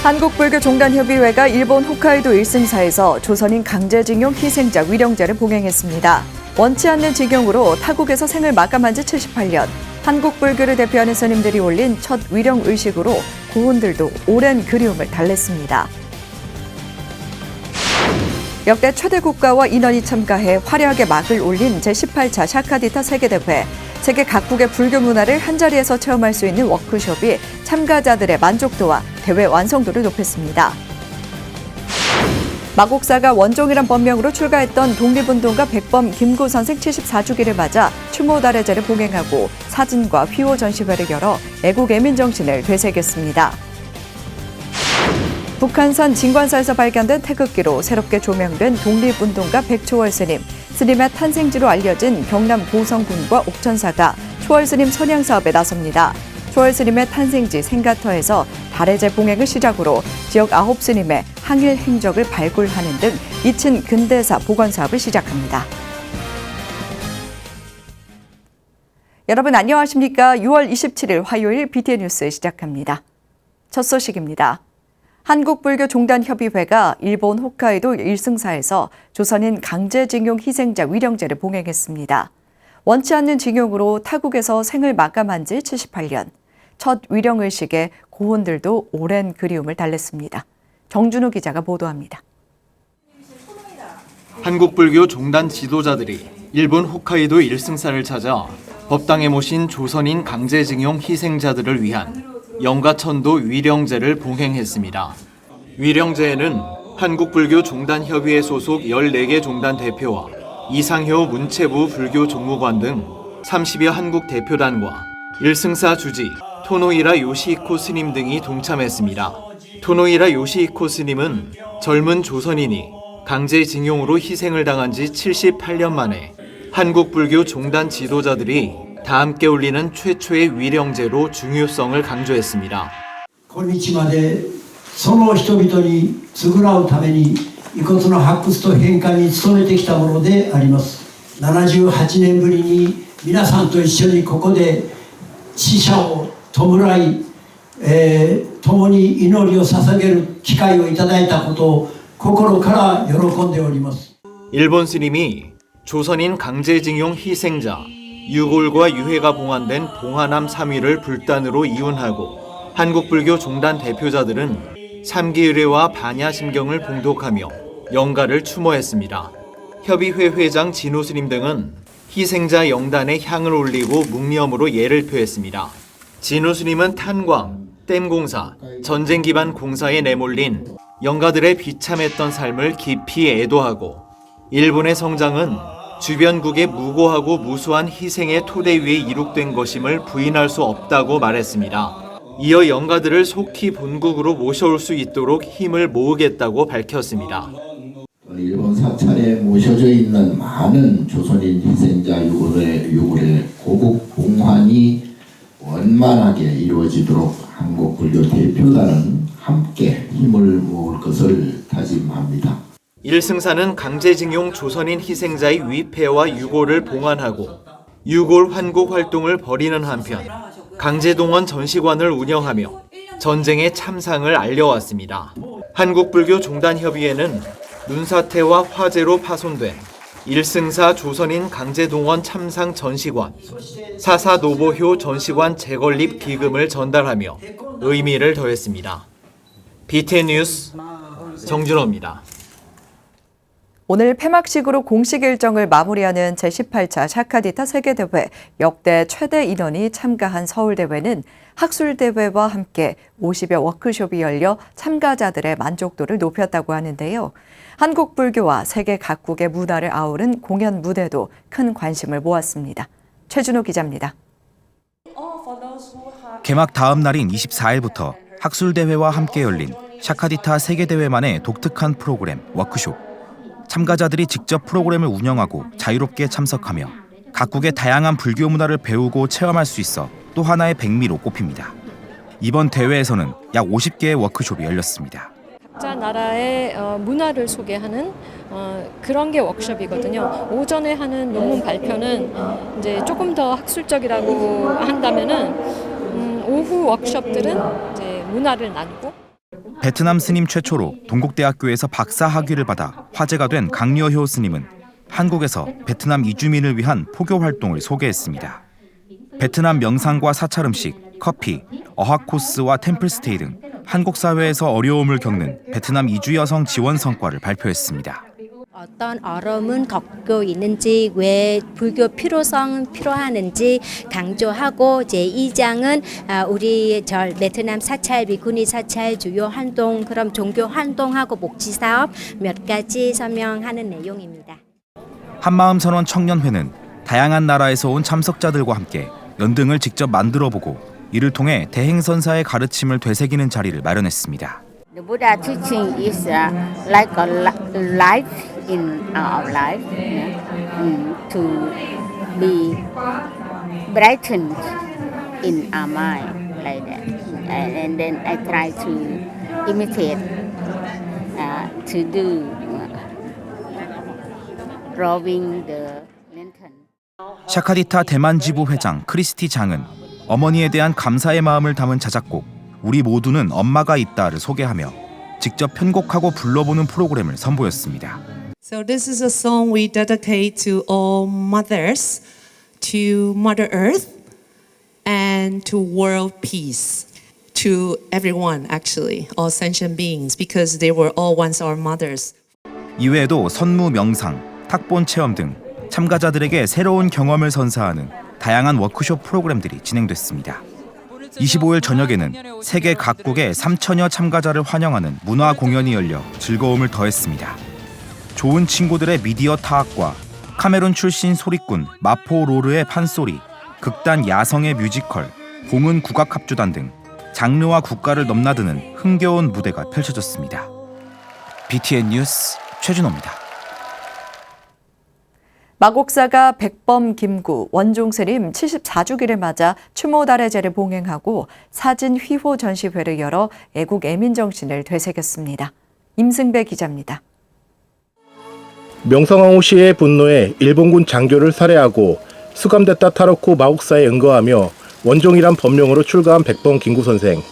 한국불교종단협의회가 일본 홋카이도 일승사에서 조선인 강제징용 희생자 위령제를 봉행했습니다. 원치 않는 징용으로 타국에서 생을 마감한 지 78년, 한국불교를 대표하는 스님들이 올린 첫 위령 의식으로 고혼들도 오랜 그리움을 달랬습니다. 역대 최대 국가와 인원이 참가해 화려하게 막을 올린 제18차 샤카디타 세계대회. 세계 각국의 불교 문화를 한자리에서 체험할 수 있는 워크숍이 참가자들의 만족도와 대회 완성도를 높였습니다. 마곡사가 원종이란 법명으로 출가했던 독립운동가 백범 김구 선생 74주기를 맞아 추모달해제를 봉행하고 사진과 휘호 전시회를 열어 애국 애민 정신을 되새겼습니다. 북한산 진관사에서 발견된 태극기로 새롭게 조명된 독립운동가 백초월 스님. 스님의 탄생지로 알려진 경남 고성군과 옥천사가 초월 스님 선양 사업에 나섭니다. 초월 스님의 탄생지 생가터에서 달해제 봉행을 시작으로 지역 9스님의 항일 행적을 발굴하는 등 2층 근대사 복원 사업을 시작합니다. 여러분 안녕하십니까? 6월 27일 화요일 BTN 뉴스 시작합니다. 첫 소식입니다. 한국불교종단협의회가 일본 홋카이도 일승사에서 조선인 강제징용 희생자 위령제를 봉행했습니다. 원치 않는 징용으로 타국에서 생을 마감한 지 78년. 첫 위령의식에 고혼들도 오랜 그리움을 달랬습니다. 정준우 기자가 보도합니다. 한국불교 종단 지도자들이 일본 홋카이도 일승사를 찾아 법당에 모신 조선인 강제징용 희생자들을 위한 영가천도 위령제를 봉행했습니다. 위령제에는 한국불교 종단협의회 소속 14개 종단 대표와 이상효 문체부 불교 종무관 등 30여 한국 대표단과 일승사 주지 토노이라 요시히코 스님 등이 동참했습니다. 토노이라 요시히코 스님은 젊은 조선인이 강제징용으로 희생을 당한 지 78년 만에 한국불교 종단 지도자들이 다 함께 올리는 최초의 위령제로 중요성을 강조했습니다. 今日までその人々に償うために遺骨の発掘と返還に努めてきたものであります。78年ぶりに皆さんと一緒にここで死者を弔い、共に祈りを捧げる機会をいただいたことを心から喜んでおります。 일본 스님이 조선인 강제징용 희생자 유골과 유해가 봉안된 봉하남 3위를 불단으로 이운하고 한국불교 종단 대표자들은 삼기의례와 반야심경을 봉독하며 영가를 추모했습니다. 협의회 회장 진호 스님 등은 희생자 영단에 향을 올리고 묵념으로 예를 표했습니다. 진호 스님은 탄광, 댐공사, 전쟁 기반 공사에 내몰린 영가들의 비참했던 삶을 깊이 애도하고 일본의 성장은 주변국의 무고하고 무수한 희생의 토대 위에 이룩된 것임을 부인할 수 없다고 말했습니다. 이어 영가들을 속히 본국으로 모셔올 수 있도록 힘을 모으겠다고 밝혔습니다. 일본 사찰에 모셔져 있는 많은 조선인 희생자 유골의 고국 봉환이 원만하게 이루어지도록 한국불교 대표단은 함께 힘을 모을 것을 다짐합니다. 일승사는 강제징용 조선인 희생자의 위패와 유골을 봉안하고 유골 환국 활동을 벌이는 한편 강제동원 전시관을 운영하며 전쟁의 참상을 알려왔습니다. 한국불교 종단협의회는 눈사태와 화재로 파손된 일승사 조선인 강제동원 참상 전시관, 사사 노보효 전시관 재건립 기금을 전달하며 의미를 더했습니다. BTN 뉴스 정준호입니다. 오늘 폐막식으로 공식 일정을 마무리하는 제18차 샤카디타 세계대회 역대 최대 인원이 참가한 서울대회는 학술대회와 함께 50여 워크숍이 열려 참가자들의 만족도를 높였다고 하는데요. 한국 불교와 세계 각국의 문화를 아우른 공연 무대도 큰 관심을 모았습니다. 최준호 기자입니다. 개막 다음 날인 24일부터 학술대회와 함께 열린 샤카디타 세계대회만의 독특한 프로그램 워크숍. 참가자들이 직접 프로그램을 운영하고 자유롭게 참석하며 각국의 다양한 불교 문화를 배우고 체험할 수 있어 또 하나의 백미로 꼽힙니다. 이번 대회에서는 약 50개의 워크숍이 열렸습니다. 각자 나라의 문화를 소개하는 그런 게 워크숍이거든요. 오전에 하는 논문 발표는 이제 조금 더 학술적이라고 한다면은 오후 워크숍들은 이제 문화를 나누고. 베트남 스님 최초로 동국대학교에서 박사 학위를 받아 화제가 된 강여효 스님은 한국에서 베트남 이주민을 위한 포교 활동을 소개했습니다. 베트남 명상과 사찰 음식, 커피, 어학 코스와 템플스테이 등 한국 사회에서 어려움을 겪는 베트남 이주 여성 지원 성과를 발표했습니다. 어떤 어려움은 겪고 있는지, 왜 불교 필요성 필요하는지 강조하고 제2장은 우리 베트남 사찰, 비구니 사찰 주요 활동, 그럼 종교 활동하고 복지 사업 몇 가지 설명하는 내용입니다. 한마음 선원 청년회는 다양한 나라에서 온 참석자들과 함께 연등을 직접 만들어보고 이를 통해 대행선사의 가르침을 되새기는 자리를 마련했습니다. The Buddha teaching is like a life in our life, to be brightened in our mind like that. And then I try to imitate, to do drawing the lantern. 샤카디타 대만 지부 회장 크리스티 장은 어머니에 대한 감사의 마음을 담은 자작곡 우리 모두는 엄마가 있다를 소개하며 직접 편곡하고 불러보는 프로그램을 선보였습니다. So this is a song we dedicate to all mothers, to Mother Earth, and to world peace. To everyone, actually, all sentient beings, because they were all once our mothers. 이외에도 선무 명상, 탁본 체험 등 참가자들에게 새로운 경험을 선사하는 다양한 워크숍 프로그램들이 진행됐습니다. 25일 저녁에는 세계 각국의 3천여 참가자를 환영하는 문화 공연이 열려 즐거움을 더했습니다. 좋은 친구들의 미디어 타악과 카메룬 출신 소리꾼 마포 로르의 판소리, 극단 야성의 뮤지컬, 공은 국악합주단 등 장르와 국가를 넘나드는 흥겨운 무대가 펼쳐졌습니다. BTN 뉴스 최준호입니다. 마곡사가 백범 김구 원종스님 74주기를 맞아 추모달해제를 봉행하고 사진 휘호 전시회를 열어 애국 애민정신을 되새겼습니다. 임승배 기자입니다. 명성황후 씨의 분노에 일본군 장교를 살해하고 수감됐다 탈옥 후 마곡사에 응거하며 원종이란 법명으로 출가한 백범 김구 선생.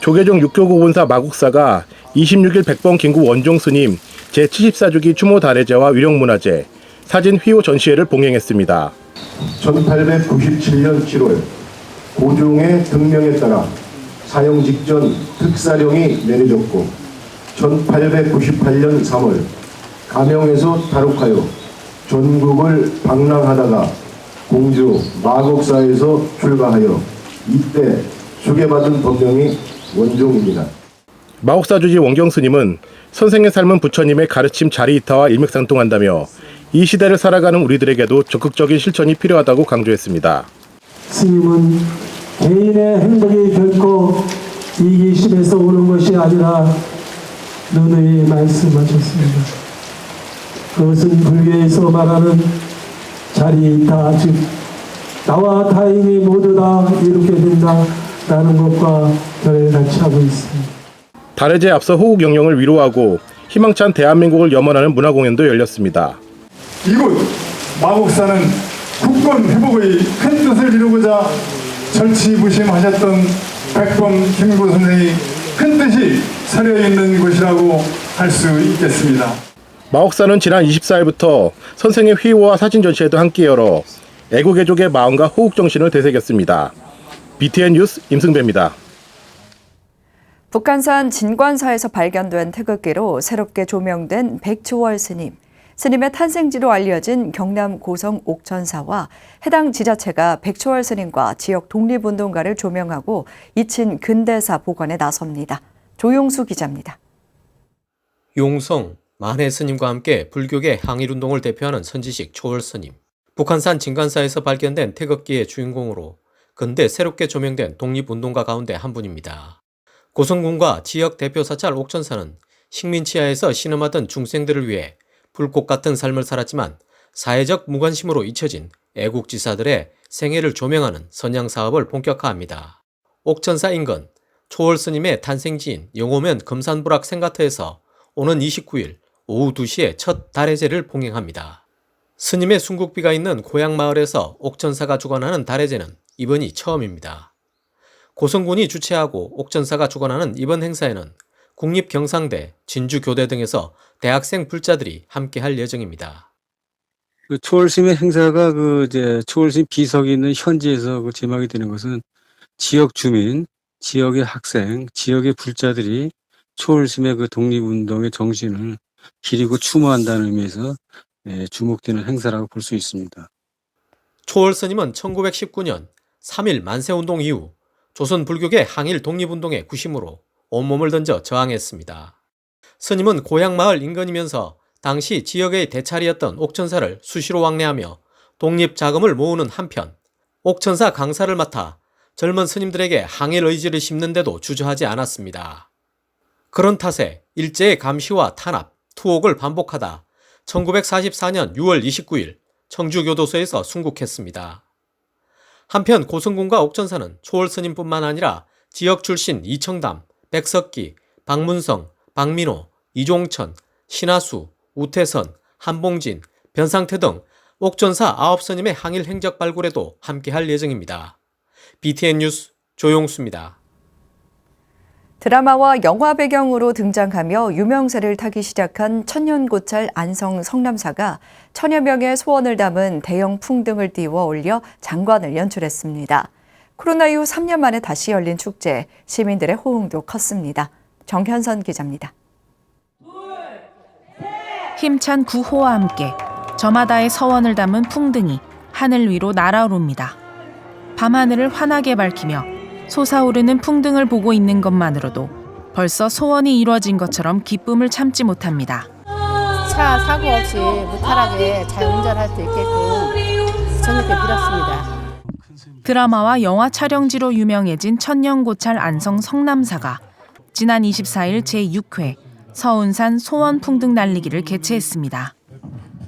조계종 육교구 본사 마곡사가 26일 백범 김구 원종 스님 제74주기 추모 달해제와 위령문화제, 사진 휘호 전시회를 봉행했습니다. 1897년 7월 고종의 등명에 따라 사형 직전 특사령이 내려졌고 1898년 3월 가명에서 탈옥하여 전국을 방랑하다가 공주 마곡사에서 출가하여 이때 수계받은 법명이 원종입니다. 마곡사 주지 원경 스님은 선생의 삶은 부처님의 가르침 자리이타와 일맥상통한다며 이 시대를 살아가는 우리들에게도 적극적인 실천이 필요하다고 강조했습니다. 스님은 개인의 행복이 결코 이기심에서 오는 것이 아니라 누누이 말씀하셨습니다. 그것은 불교에서 말하는 자리이타, 즉 나와 타인이 모두 다 이렇게 된다라는 것과 결같이 하고 있습니다. 달해제에 앞서 호국 영령을 위로하고 희망찬 대한민국을 염원하는 문화공연도 열렸습니다. 이곳 마곡사는 국권 회복의 큰 뜻을 이루고자 절치부심하셨던 백범 김구 선생의 큰 뜻이 서려 있는 곳이라고 할 수 있겠습니다. 마곡사는 지난 24일부터 선생의 휘호와 사진 전시회도 함께 열어 애국애족의 마음과 호국 정신을 되새겼습니다. BTN 뉴스 임승배입니다. 북한산 진관사에서 발견된 태극기로 새롭게 조명된 백초월 스님. 스님의 탄생지로 알려진 경남 고성 옥천사와 해당 지자체가 백초월 스님과 지역 독립운동가를 조명하고 이친 근대사 복원에 나섭니다. 조용수 기자입니다. 용성, 만해 스님과 함께 불교계 항일운동을 대표하는 선지식 초월 스님. 북한산 진관사에서 발견된 태극기의 주인공으로 근대 새롭게 조명된 독립운동가 가운데 한 분입니다. 고성군과 지역 대표 사찰 옥천사는 식민치하에서 신음하던 중생들을 위해 불꽃 같은 삶을 살았지만 사회적 무관심으로 잊혀진 애국지사들의 생애를 조명하는 선양 사업을 본격화합니다. 옥천사 인근 초월 스님의 탄생지인 영호면 금산불악 생가터에서 오는 29일 오후 2시에 첫 달해제를 봉행합니다. 스님의 순국비가 있는 고향 마을에서 옥천사가 주관하는 달해제는 이번이 처음입니다. 고성군이 주최하고 옥천사가 주관하는 이번 행사에는 국립경상대, 진주교대 등에서 대학생 불자들이 함께할 예정입니다. 그 초월심의 행사가 초월심 비석이 있는 현지에서 제막이 되는 것은 지역 주민, 지역의 학생, 지역의 불자들이 초월심의 독립운동의 정신을 기리고 추모한다는 의미에서 주목되는 행사라고 볼 수 있습니다. 초월 스님은 1919년 3.1 만세운동 이후 조선 불교계 항일 독립운동의 구심으로 온몸을 던져 저항했습니다. 스님은 고향 마을 인근이면서 당시 지역의 대차리였던 옥천사를 수시로 왕래하며 독립 자금을 모으는 한편 옥천사 강사를 맡아 젊은 스님들에게 항일 의지를 심는데도 주저하지 않았습니다. 그런 탓에 일제의 감시와 탄압, 투옥을 반복하다 1944년 6월 29일 청주교도소에서 순국했습니다. 한편 고성군과 옥천사는 초월 스님뿐만 아니라 지역 출신 이청담, 백석기, 박문성, 박민호, 이종천, 신하수, 우태선, 한봉진, 변상태 등 옥천사 9스님의 항일 행적 발굴에도 함께할 예정입니다. BTN 뉴스 조용수입니다. 드라마와 영화 배경으로 등장하며 유명세를 타기 시작한 천년고찰 안성 성남사가 천여 명의 소원을 담은 대형 풍등을 띄워 올려 장관을 연출했습니다. 코로나 이후 3년 만에 다시 열린 축제, 시민들의 호응도 컸습니다. 정현선 기자입니다. 힘찬 구호와 함께 저마다의 서원을 담은 풍등이 하늘 위로 날아오릅니다. 밤하늘을 환하게 밝히며 솟아오르는 풍등을 보고 있는 것만으로도 벌써 소원이 이루어진 것처럼 기쁨을 참지 못합니다. 차 사고 없이 무탈하게 잘 운전할 수 있게끔 저녁에 빌었습니다. 드라마와 영화 촬영지로 유명해진 천년고찰 안성 성남사가 지난 24일 제6회 서운산 소원풍등 날리기를 개최했습니다.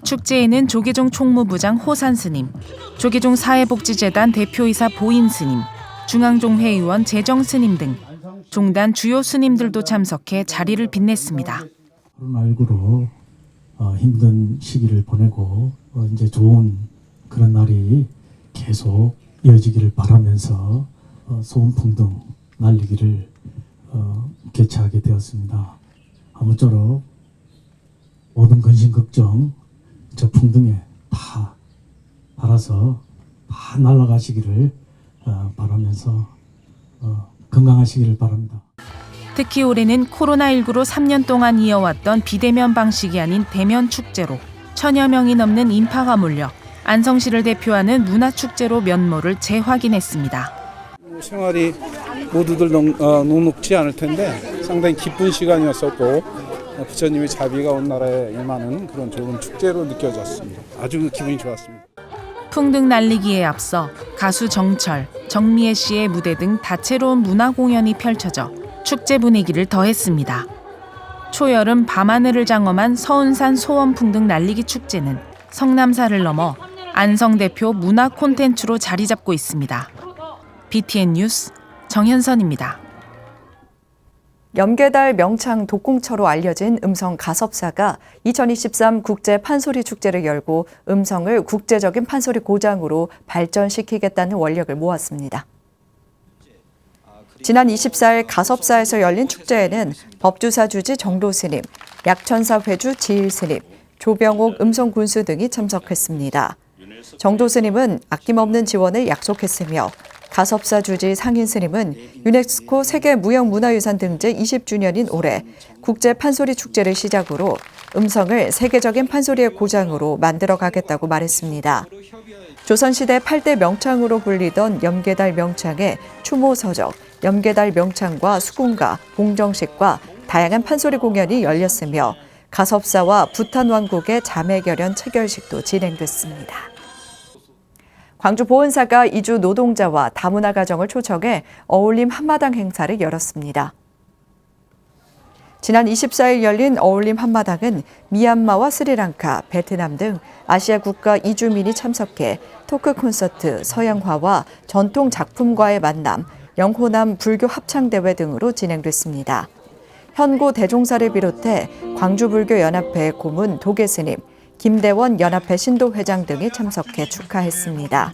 축제에는 조계종 총무부장 호산 스님, 조계종 사회복지재단 대표이사 보인 스님, 중앙종회의원 재정 스님 등 종단 주요 스님들도 참석해 자리를 빛냈습니다. 코로나19로 힘든 시기를 보내고 이제 좋은 그런 날이 계속 이어지기를 바라면서 소원풍등 날리기를 개최하게 되었습니다. 아무쪼록 모든 근심 걱정 저 풍등에 다 달아서 다 날아가시기를 바라면서 건강하시기를 바랍니다. 특히 올해는 코로나19로 3년 동안 이어왔던 비대면 방식이 아닌 대면 축제로 천여 명이 넘는 인파가 몰려 안성시를 대표하는 문화축제로 면모를 재확인했습니다. 생활이 모두들 녹록지 않을 텐데 상당히 기쁜 시간이었었고 부처님의 자비가 온 나라에 임하는 그런 좋은 축제로 느껴졌습니다. 아주 기분이 좋았습니다. 풍등 날리기에 앞서 가수 정철, 정미애 씨의 무대 등 다채로운 문화 공연이 펼쳐져 축제 분위기를 더했습니다. 초여름 밤하늘을 장엄한 서운산 소원풍등 날리기 축제는 성남사를 넘어 안성 대표 문화 콘텐츠로 자리 잡고 있습니다. BTN 뉴스 정현선입니다. 염계달 명창 독궁처로 알려진 음성 가섭사가 2023 국제 판소리 축제를 열고 음성을 국제적인 판소리 고장으로 발전시키겠다는 원력을 모았습니다. 지난 24일 가섭사에서 열린 축제에는 법주사 주지 정도 스님, 약천사 회주 지일 스님, 조병옥 음성 군수 등이 참석했습니다. 정도 스님은 아낌없는 지원을 약속했으며 가섭사 주지 상인 스님은 유네스코 세계무형문화유산 등재 20주년인 올해 국제 판소리 축제를 시작으로 음성을 세계적인 판소리의 고장으로 만들어가겠다고 말했습니다. 조선시대 8대 명창으로 불리던 염계달 명창의 추모서적, 염계달 명창과 수궁가, 봉정식과 다양한 판소리 공연이 열렸으며 가섭사와 부탄 왕국의 자매결연 체결식도 진행됐습니다. 광주 보은사가 이주 노동자와 다문화 가정을 초청해 어울림 한마당 행사를 열었습니다. 지난 24일 열린 어울림 한마당은 미얀마와 스리랑카, 베트남 등 아시아 국가 이주민이 참석해 토크 콘서트, 서양화와 전통 작품과의 만남, 영호남 불교 합창대회 등으로 진행됐습니다. 현고 대종사를 비롯해 광주불교연합회 고문 도계스님, 김대원 연합회 신도회장 등이 참석해 축하했습니다.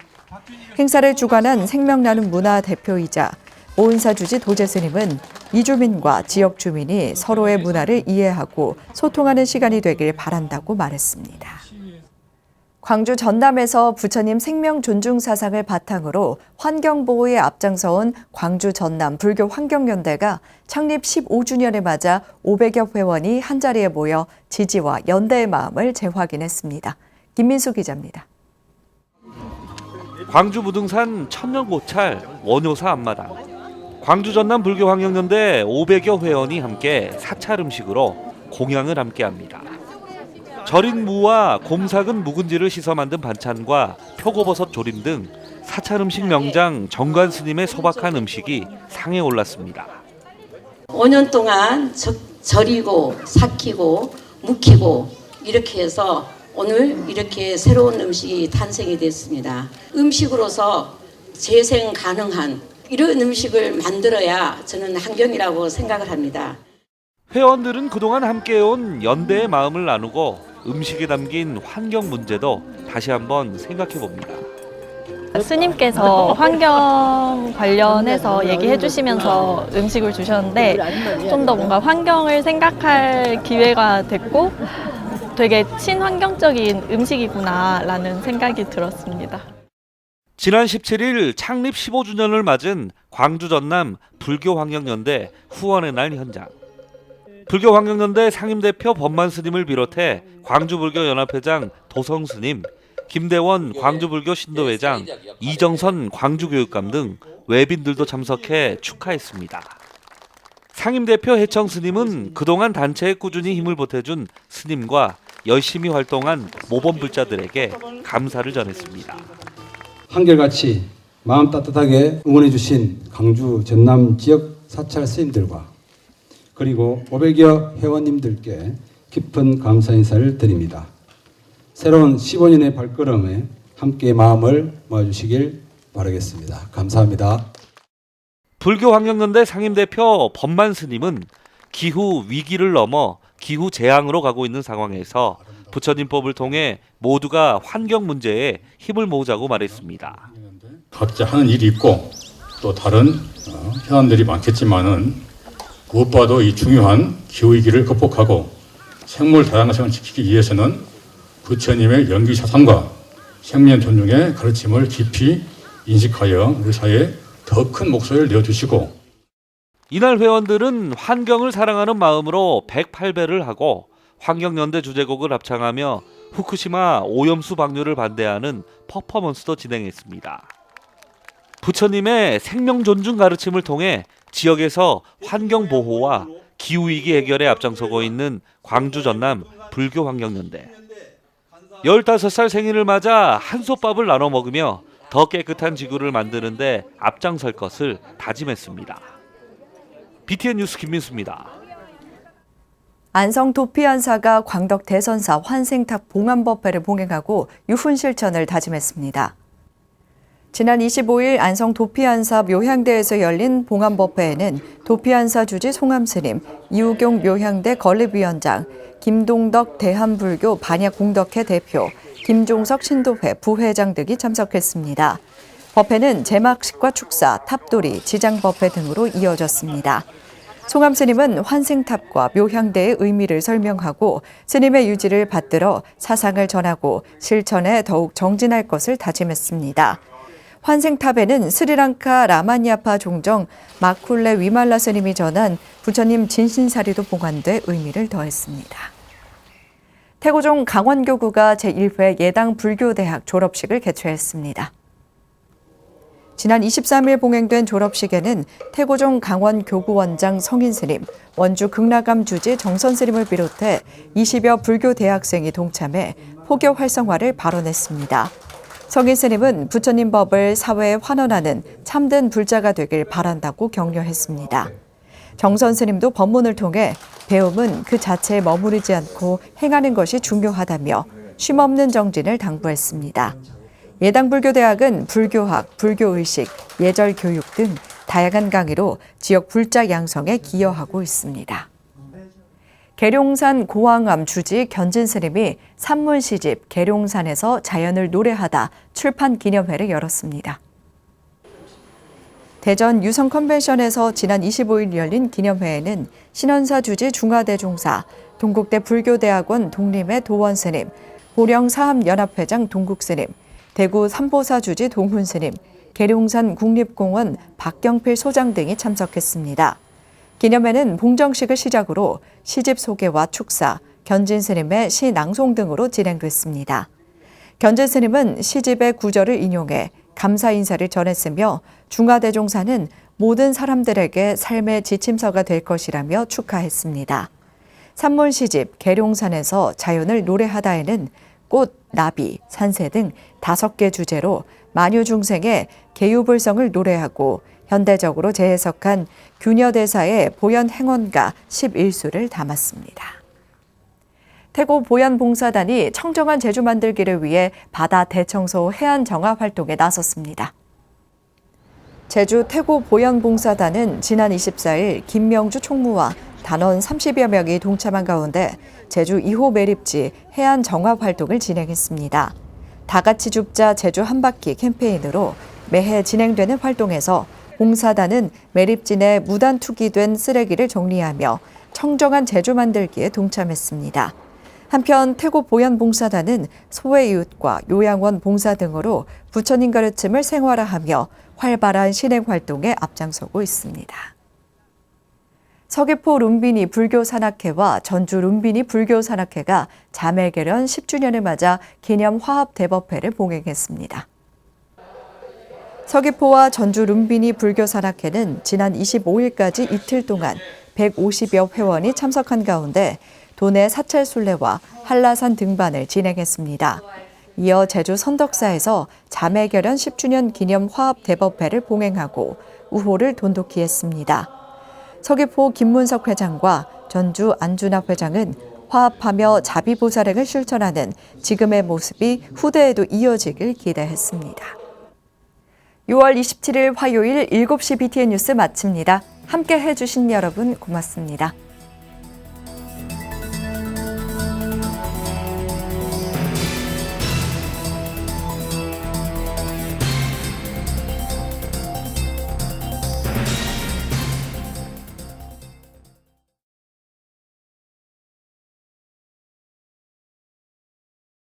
행사를 주관한 생명나눔 문화 대표이자 보은사 주지 도제스님은 이주민과 지역 주민이 서로의 문화를 이해하고 소통하는 시간이 되길 바란다고 말했습니다. 광주 전남에서 부처님 생명 존중 사상을 바탕으로 환경보호에 앞장서온 광주 전남 불교 환경연대가 창립 15주년을 맞아 500여 회원이 한자리에 모여 지지와 연대의 마음을 재확인했습니다. 김민수 기자입니다. 광주 무등산 천년고찰 원효사 앞마당. 광주 전남 불교 환경연대 500여 회원이 함께 사찰 음식으로 공양을 함께합니다. 절인 무와 곰삭은 묵은지를 씻어 만든 반찬과 표고버섯 조림 등 사찰 음식 명장 정관 스님의 소박한 음식이 상에 올랐습니다. 5년 동안 절이고 삭히고 묵히고 이렇게 해서 오늘 이렇게 새로운 음식이 탄생이 됐습니다. 음식으로서 재생 가능한 이런 음식을 만들어야 저는 환경이라고 생각을 합니다. 회원들은 그동안 함께해온 연대의 마음을 나누고 음식에 담긴 환경 문제도 다시 한번 생각해 봅니다. 스님께서 환경 관련해서 얘기해 주시면서 음식을 주셨는데 좀 더 뭔가 환경을 생각할 기회가 됐고 되게 친환경적인 음식이구나라는 생각이 들었습니다. 지난 17일 창립 15주년을 맞은 광주 전남 불교환경연대 후원의 날 현장. 불교환경연대 상임대표 법만 스님을 비롯해 광주불교연합회장 도성 스님, 김대원 광주불교 신도회장, 이정선 광주교육감 등 외빈들도 참석해 축하했습니다. 상임대표 해청 스님은 그동안 단체에 꾸준히 힘을 보태준 스님과 열심히 활동한 모범불자들에게 감사를 전했습니다. 한결같이 마음 따뜻하게 응원해 주신 광주 전남 지역 사찰 스님들과 그리고 500여 회원님들께 깊은 감사 인사를 드립니다. 새로운 15년의 발걸음에 함께 마음을 모아주시길 바라겠습니다. 감사합니다. 불교환경연대 상임대표 법만 스님은 기후 위기를 넘어 기후 재앙으로 가고 있는 상황에서 부처님법을 통해 모두가 환경 문제에 힘을 모으자고 말했습니다. 각자 하는 일이 있고 또 다른 현안들이 많겠지만은 무엇보다도 이 중요한 기후위기를 극복하고 생물 다양성을 지키기 위해서는 부처님의 연기사상과 생명 존중의 가르침을 깊이 인식하여 우리 사회에 더 큰 목소리를 내어주시고 이날 회원들은 환경을 사랑하는 마음으로 108배를 하고 환경연대 주제곡을 합창하며 후쿠시마 오염수 방류를 반대하는 퍼포먼스도 진행했습니다. 부처님의 생명 존중 가르침을 통해 지역에서 환경 보호와 기후위기 해결에 앞장서고 있는 광주 전남 불교환경연대. 15살 생일을 맞아 한솥밥을 나눠 먹으며 더 깨끗한 지구를 만드는 데 앞장설 것을 다짐했습니다. BTN 뉴스 김민수입니다. 안성 도피안사가 광덕 대선사 환생탑 봉안법회를 봉행하고 유훈 실천을 다짐했습니다. 지난 25일 안성 도피안사 묘향대에서 열린 봉안법회에는 도피안사 주지 송암스님, 이우경 묘향대 건립위원장, 김동덕 대한불교 반야공덕회 대표, 김종석 신도회 부회장 등이 참석했습니다. 법회는 제막식과 축사, 탑돌이, 지장법회 등으로 이어졌습니다. 송암 스님은 환생탑과 묘향대의 의미를 설명하고 스님의 유지를 받들어 사상을 전하고 실천에 더욱 정진할 것을 다짐했습니다. 환생탑에는 스리랑카 라마냐파 종정 마쿨레 위말라 스님이 전한 부처님 진신사리도 봉안돼 의미를 더했습니다. 태고종 강원교구가 제1회 예당 불교대학 졸업식을 개최했습니다. 지난 23일 봉행된 졸업식에는 태고종 강원교구원장 성인스님, 원주 극락암 주지 정선스님을 비롯해 20여 불교 대학생이 동참해 포교 활성화를 발언했습니다. 성인스님은 부처님 법을 사회에 환원하는 참된 불자가 되길 바란다고 격려했습니다. 정선스님도 법문을 통해 배움은 그 자체에 머무르지 않고 행하는 것이 중요하다며 쉼없는 정진을 당부했습니다. 예당불교대학은 불교학, 불교의식, 예절교육 등 다양한 강의로 지역 불자 양성에 기여하고 있습니다. 계룡산 고왕암 주지 견진스님이 산문시집 계룡산에서 자연을 노래하다 출판 기념회를 열었습니다. 대전 유성 컨벤션에서 지난 25일 열린 기념회에는 신원사 주지 중화대종사, 동국대 불교대학원 독림의 도원스님, 보령사암연합회장 동국스님, 대구 삼보사 주지 동훈스님, 계룡산 국립공원 박경필 소장 등이 참석했습니다. 기념회는 봉정식을 시작으로 시집 소개와 축사, 견진 스님의 시 낭송 등으로 진행됐습니다. 견진 스님은 시집의 구절을 인용해 감사 인사를 전했으며 중화대종사는 모든 사람들에게 삶의 지침서가 될 것이라며 축하했습니다. 산문 시집 계룡산에서 자연을 노래하다에는 꽃, 나비, 산새 등 5개 주제로 만유 중생의 계유불성을 노래하고 현대적으로 재해석한 균여대사의 보현행원가 11수를 담았습니다. 태고 보현봉사단이 청정한 제주 만들기를 위해 바다 대청소 해안 정화 활동에 나섰습니다. 제주 태고 보현봉사단은 지난 24일 김명주 총무와 단원 30여 명이 동참한 가운데 제주 2호 매립지 해안 정화 활동을 진행했습니다. 다 같이 줍자 제주 한 바퀴 캠페인으로 매해 진행되는 활동에서 봉사단은 매립지 내 무단 투기된 쓰레기를 정리하며 청정한 제주 만들기에 동참했습니다. 한편 태고 보현봉사단은 소외이웃과 요양원 봉사 등으로 부처님 가르침을 생활화하며 활발한 신행 활동에 앞장서고 있습니다. 서귀포 룸비니 불교산악회와 전주 룸비니 불교산악회가 자매결연 10주년을 맞아 기념 화합대법회를 봉행했습니다. 서귀포와 전주 룸비니 불교산악회는 지난 25일까지 이틀 동안 150여 회원이 참석한 가운데 도내 사찰 순례와 한라산 등반을 진행했습니다. 이어 제주 선덕사에서 자매결연 10주년 기념 화합대법회를 봉행하고 우호를 돈독히 했습니다. 서귀포 김문석 회장과 전주 안준합 회장은 화합하며 자비보살행을 실천하는 지금의 모습이 후대에도 이어지길 기대했습니다. 6월 27일 화요일 7시 BTN 뉴스 마칩니다. 함께 해주신 여러분 고맙습니다.